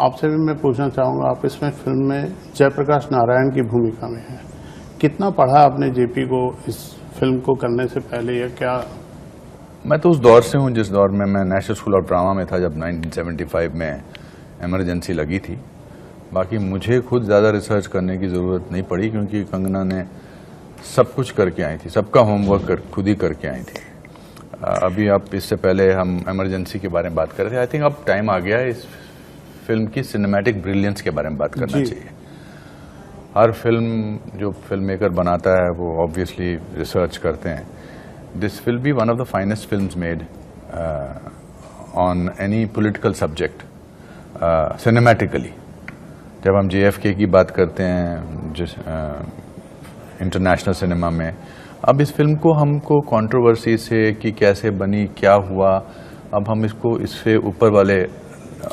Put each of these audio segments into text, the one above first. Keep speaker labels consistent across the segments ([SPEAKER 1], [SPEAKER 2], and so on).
[SPEAKER 1] आपसे भी मैं पूछना चाहूँगा, आप इसमें फिल्म में जयप्रकाश नारायण की भूमिका में हैं। कितना पढ़ा आपने जेपी को इस फिल्म को करने से पहले, या क्या?
[SPEAKER 2] मैं तो उस दौर से हूँ जिस दौर में मैं नेशनल स्कूल ऑफ ड्रामा में था, जब 1975 में इमरजेंसी लगी थी। बाकी मुझे खुद ज़्यादा रिसर्च करने की ज़रूरत नहीं पड़ी, क्योंकि कंगना ने सब कुछ करके आई थी, सबका होमवर्क खुद ही करके आई थी। अभी आप इससे पहले हम इमरजेंसी के बारे में बात कर रहे थे। आई थिंक अब टाइम आ गया है इस फिल्म की सिनेमैटिक ब्रिलियंस के बारे में बात करना चाहिए। हर फिल्म जो फिल्म मेकर बनाता है वो ऑब्वियसली रिसर्च करते हैं। This will be one of the finest films made on any political subject cinematically. जब हम JFK की बात करते हैं जिस इंटरनेशनल सिनेमा में, अब इस फिल्म को हमको कंट्रोवर्सी से कि कैसे बनी, क्या हुआ, अब हम इसको इससे ऊपर वाले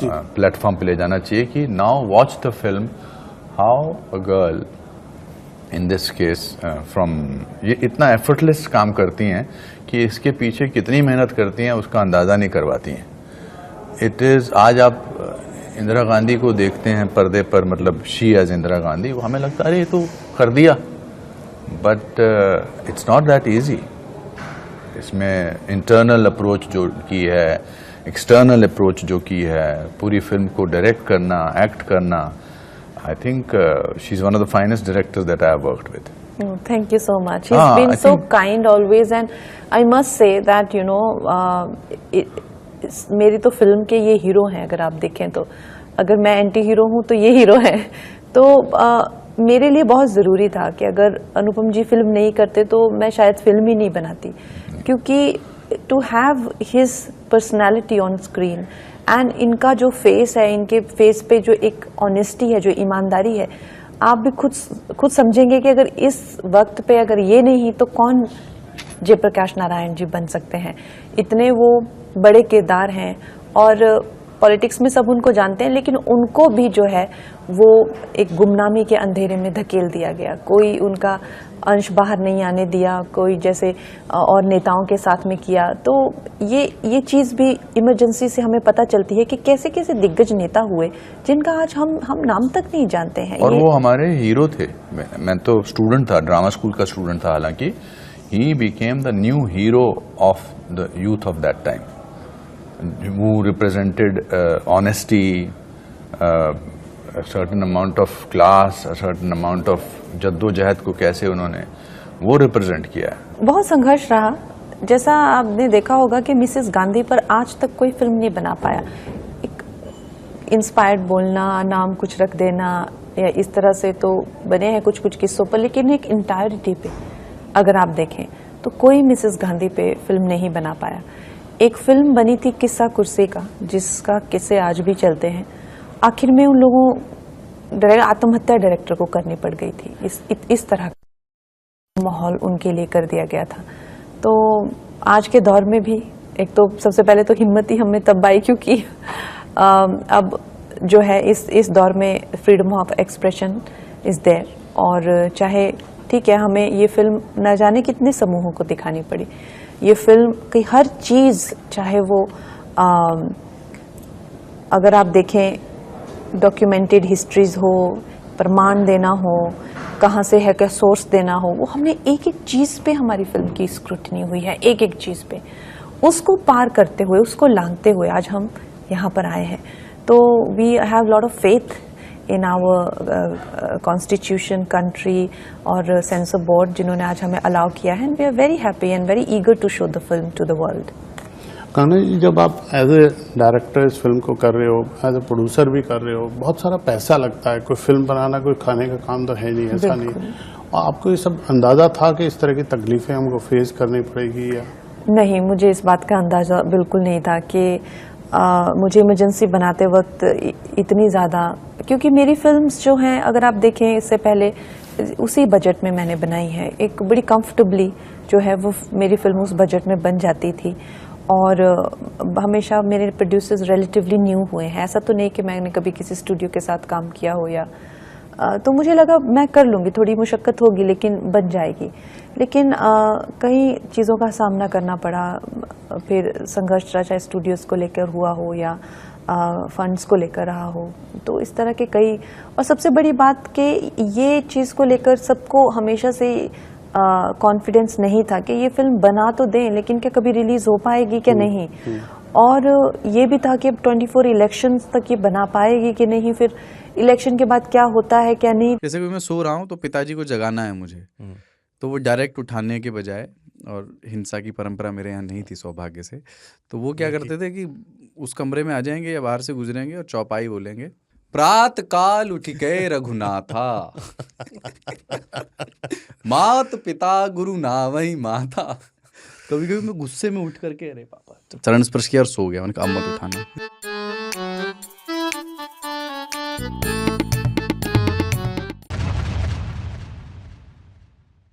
[SPEAKER 2] प्लेटफॉर्म पे ले जाना चाहिए कि now watch the film how a girl in this case from, ये इतना एफर्टलेस काम करती हैं कि इसके पीछे कितनी मेहनत करती हैं उसका अंदाज़ा नहीं करवाती हैं। इट इज़, आज आप इंदिरा गांधी को देखते हैं पर्दे पर, मतलब शी एज इंदिरा गांधी, वो हमें लगता है अरे ये तो कर दिया, but it's not that easy. इसमें इंटरनल अप्रोच जो की है, एक्सटर्नल अप्रोच जो की है, पूरी फिल्म को डायरेक्ट करना, एक्ट करना, I think she is one of the finest directors that I have worked with.
[SPEAKER 3] Thank you so much. He's been so kind always, and I must say that you know, मेरी तो film के ये hero हैं। अगर आप देखें तो, अगर मैं एंटी हीरो हूँ तो ये हीरो है। तो मेरे लिए बहुत ज़रूरी था कि अगर अनुपम जी फिल्म नहीं करते तो मैं शायद फिल्म ही नहीं बनाती, क्योंकि to have his personality on screen and इनका जो फेस है, इनके फेस पे जो एक ऑनेस्टी है, जो ईमानदारी है, आप भी खुद समझेंगे कि अगर इस वक्त पे अगर ये नहीं तो कौन जयप्रकाश नारायण जी बन सकते हैं। इतने वो बड़े किरदार हैं और पॉलिटिक्स में सब उनको जानते हैं, लेकिन उनको भी जो है वो एक गुमनामी के अंधेरे में धकेल दिया गया। कोई उनका अंश बाहर नहीं आने दिया, कोई जैसे और नेताओं के साथ में किया। तो ये चीज़ भी इमरजेंसी से हमें पता चलती है कि कैसे कैसे दिग्गज नेता हुए जिनका आज हम नाम तक नहीं जानते हैं।
[SPEAKER 2] और वो हमारे हीरो थे। मैं तो स्टूडेंट था, ड्रामा स्कूल का स्टूडेंट था, हालांकि he became the new hero of the youth of that time, who represented honesty, a certain amount of class, a certain amount of जद्दोजहद को कैसे उन्होंने वो रिप्रेजेंट किया है।
[SPEAKER 3] बहुत संघर्ष रहा। जैसा आपने देखा होगा कि मिसेस गांधी पर आज तक कोई फिल्म नहीं बना पाया। एक इंस्पायर्ड बोलना, नाम कुछ रख देना या इस तरह से तो बने हैं कुछ कुछ किस्सों पर, लेकिन एक इंटायरिटी पे अगर आप देखें तो कोई मिसेस गांधी पे फिल्म नहीं बना पाया। एक फिल्म बनी थी किस्सा कुर्सी का, जिसका किस्से आज भी चलते हैं। आखिर में उन लोगों आत्महत्या डायरेक्टर को करनी पड़ गई थी। इस तरह का माहौल उनके लिए कर दिया गया था। तो आज के दौर में भी एक तो सबसे पहले तो हिम्मत ही हमें तब आई क्योंकि अब जो है इस दौर में freedom of expression is there. और चाहे ठीक है, हमें ये फिल्म न जाने कितने समूहों को दिखानी पड़ी, ये फिल्म की हर चीज़, चाहे वो अगर आप देखें डॉक्यूमेंटेड हिस्ट्रीज हो, प्रमाण देना हो, कहाँ से है क्या सोर्स देना हो, वो हमने एक एक चीज़ पे हमारी फिल्म की स्क्रूटनी हुई है। एक एक चीज़ पे उसको पार करते हुए, उसको लांघते हुए आज हम यहाँ पर आए हैं। तो we have lot of faith in our constitution, country और सेंसर बोर्ड जिन्होंने आज हमें अलाउ किया है। we are very happy and very eager to show the film to the world.
[SPEAKER 1] Kangana जी, जब आप एज ए डायरेक्टर इस फिल्म को कर रहे हो, एज ए प्रोड्यूसर भी कर रहे हो, बहुत सारा पैसा लगता है। कोई फिल्म बनाना कोई खाने का काम तो है नहीं, ऐसा नहीं। और आपको ये सब अंदाजा था कि इस तरह की तकलीफें हमको फेस करनी पड़ेगी या
[SPEAKER 3] नहीं? मुझे इस बात का अंदाजा बिल्कुल नहीं था कि मुझे इमरजेंसी बनाते वक्त इतनी ज़्यादा, क्योंकि मेरी फिल्म्स जो हैं अगर आप देखें इससे पहले उसी बजट में मैंने बनाई है। एक बड़ी कंफर्टेबली जो है वो मेरी फिल्म उस बजट में बन जाती थी। और हमेशा मेरे प्रोड्यूसर्स रिलेटिवली न्यू हुए हैं। ऐसा तो नहीं कि मैंने कभी किसी स्टूडियो के साथ काम किया हो या तो मुझे लगा मैं कर लूँगी, थोड़ी मुशक्क़त होगी लेकिन बन जाएगी। लेकिन कई चीज़ों का सामना करना पड़ा। फिर संघर्ष रहा, चाहे स्टूडियोज़ को लेकर हुआ हो या फंड्स को लेकर रहा हो। तो इस तरह के कई, और सबसे बड़ी बात कि ये चीज़ को लेकर सबको हमेशा से कॉन्फिडेंस नहीं था कि ये फिल्म बना तो दें लेकिन क्या कभी रिलीज हो पाएगी क्या नहीं, और ये भी था कि अब 24 इलेक्शंस तक ये बना पाएगी कि नहीं, फिर इलेक्शन के बाद क्या होता है क्या नहीं।
[SPEAKER 4] जैसे कि मैं सो रहा हूँ तो पिताजी को जगाना है मुझे, तो वो डायरेक्ट उठाने के बजाय, और हिंसा की परंपरा मेरे यहाँ नहीं थी सौभाग्य से, तो वो क्या करते थे कि उस कमरे में आ जाएंगे या बाहर से गुजरेंगे और चौपाई बोलेंगे, प्रात काल उठ गए रघुनाथा मात पिता गुरु नावई माता। कभी कभी मैं गुस्से में उठ करके अरे पापा चरण स्पर्श किया और सो गया, मैंने कहा अब मत उठाना।